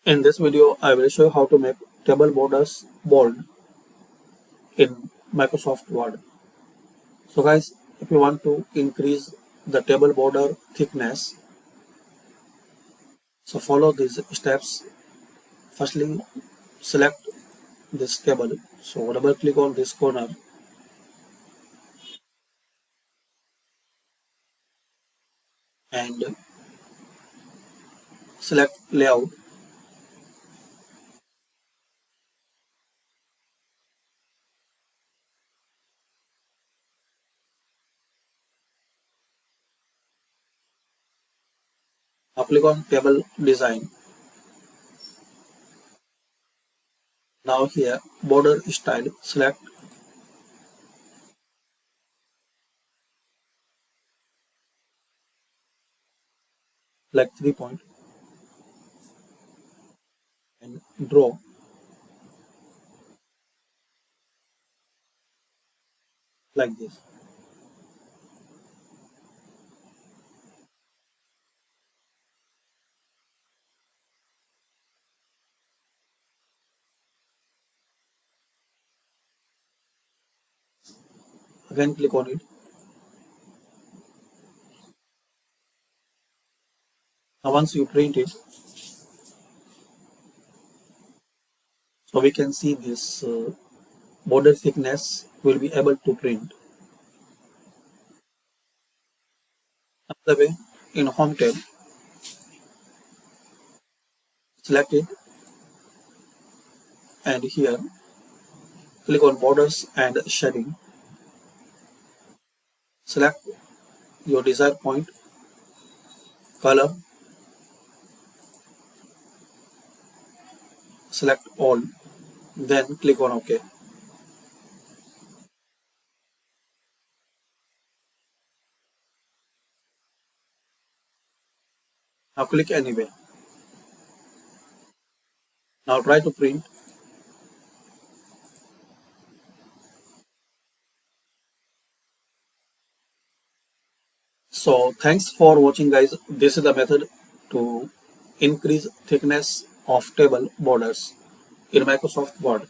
In this video, I will show you how to make table borders bold in Microsoft Word. So guys, if you want to increase the table border thickness, so follow these steps. Firstly, select this table. So double click on this corner and select layout. Now click on table design. Now here border style, select like 3 point and draw. Like this. Again click on it. Now once you print it, so we can see this border thickness will be able to print. Another way, in Home tab, select it and here click on borders and shading. Select your desired point, color, select all, then click on OK. Now click anywhere. Now try to print. So thanks for watching guys. This is the method to increase thickness of table borders in Microsoft Word.